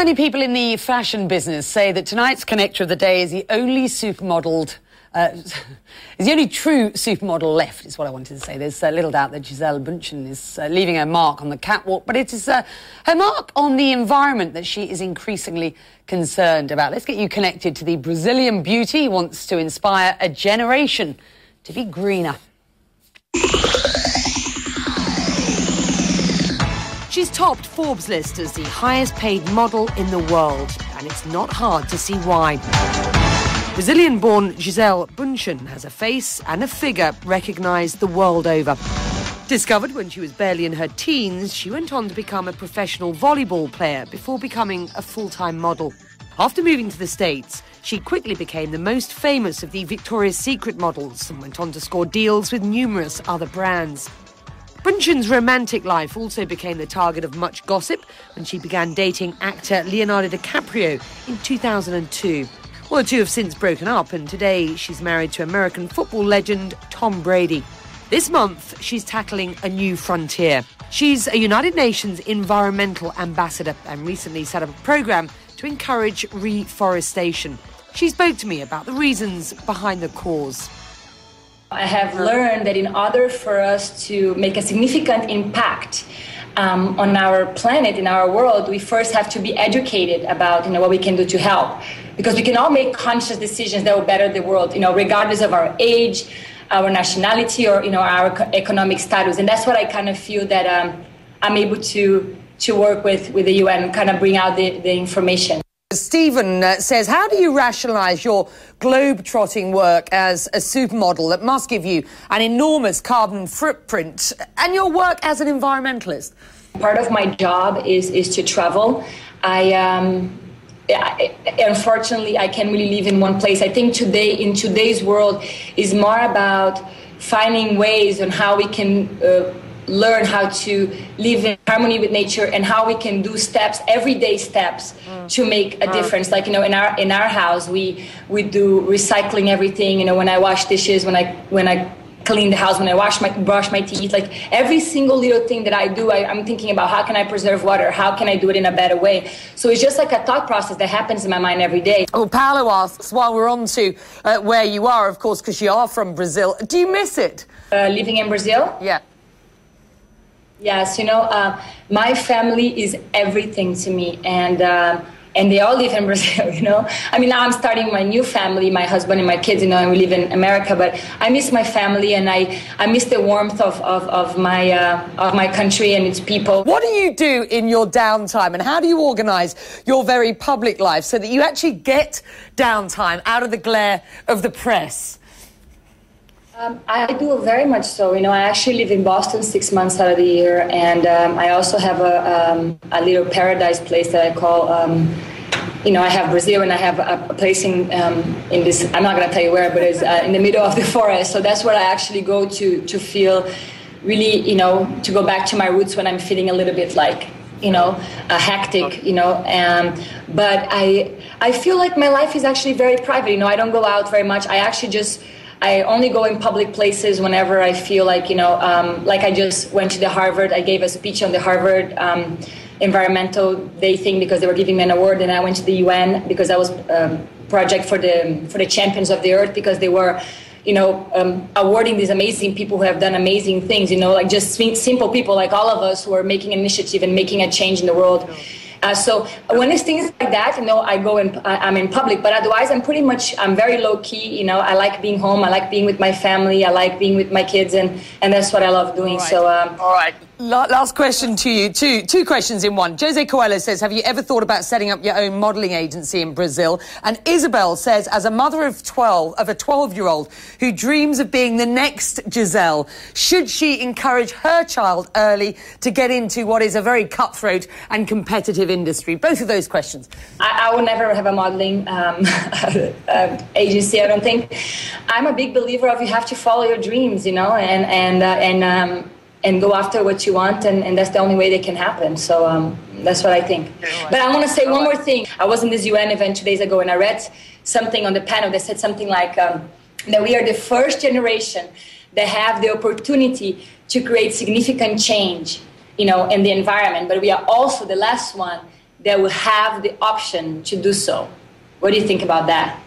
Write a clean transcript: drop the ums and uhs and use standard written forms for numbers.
many people in the fashion business say that tonight's connector of the day is the only supermodel true supermodel left, is what I wanted to say. There's little doubt that Gisele Bundchen is leaving her mark on the catwalk, but it is her mark on the environment that she is increasingly concerned about. Let's get you connected to the Brazilian beauty who wants to inspire a generation to be greener. She's topped Forbes' list as the highest paid model in the world, and it's not hard to see why. Brazilian-born Gisele Bundchen has a face and a figure recognised the world over. Discovered when she was barely in her teens, she went on to become a professional volleyball player before becoming a full-time model. After moving to the States, she quickly became the most famous of the Victoria's Secret models and went on to score deals with numerous other brands. Bundchen's romantic life also became the target of much gossip when she began dating actor Leonardo DiCaprio in 2002. Well, the two have since broken up, and today she's married to American football legend Tom Brady. This month, she's tackling a new frontier. She's a United Nations environmental ambassador and recently set up a programme to encourage reforestation. She spoke to me about the reasons behind the cause. I have learned that in order for us to make a significant impact on our planet, in our world, we first have to be educated about what we can do to help. Because we can all make conscious decisions that will better the world, regardless of our age, our nationality, or our economic status. And that's what I kind of feel that I'm able to work with the UN, kind of bring out the information. Stephen says, how do you rationalise your globe-trotting work as a supermodel that must give you an enormous carbon footprint and your work as an environmentalist? Part of my job is to travel. Unfortunately, I can't really live in one place. I think in today's world is more about finding ways on how we can learn how to live in harmony with nature and how we can do everyday steps to make a difference. Like, in our house, we do recycling everything. When I wash dishes, when I clean the house, when I brush my teeth, like every single little thing that I do, I'm thinking about how can I preserve water? How can I do it in a better way? So it's just like a thought process that happens in my mind every day. Well, Paolo asks, while we're on to where you are, of course, because you are from Brazil, do you miss it? Living in Brazil? Yeah. Yes, my family is everything to me, and they all live in Brazil, I mean, now I'm starting my new family, my husband and my kids, and we live in America, but I miss my family, and I miss the warmth of my country and its people. What do you do in your downtime, and how do you organise your very public life so that you actually get downtime out of the glare of the press? I do very much so. I actually live in Boston 6 months out of the year, and I also have a little paradise place that I call, I have Brazil, and I have a place in this, I'm not going to tell you where, but it's in the middle of the forest. So that's where I actually go to feel really, to go back to my roots when I'm feeling a little bit like, hectic, but I feel like my life is actually very private. I don't go out very much. I only go in public places whenever I feel like, like I just went to I gave a speech on the Harvard Environmental Day thing because they were giving me an award, and I went to the UN because I was project for the champions of the earth, because they were, awarding these amazing people who have done amazing things, like just simple people like all of us who are making an initiative and making a change in the world. So when it's things like that, I go and I'm in public, but otherwise I'm very low key. I like being home. I like being with my family. I like being with my kids, and that's what I love doing. All right. So, all right. Last question to you. Two questions in one. Jose Coelho says, have you ever thought about setting up your own modelling agency in Brazil? And Isabel says, as a mother of a 12-year-old who dreams of being the next Gisele, should she encourage her child early to get into what is a very cutthroat and competitive industry? Both of those questions. I will never have a modelling agency, I don't think. I'm a big believer of you have to follow your dreams, and go after what you want, and that's the only way they can happen. So that's what I think. But I want to say one more thing. I was in this UN event 2 days ago, and I read something on the panel that said something like that we are the first generation that have the opportunity to create significant change, in the environment, but we are also the last one that will have the option to do so. What do you think about that?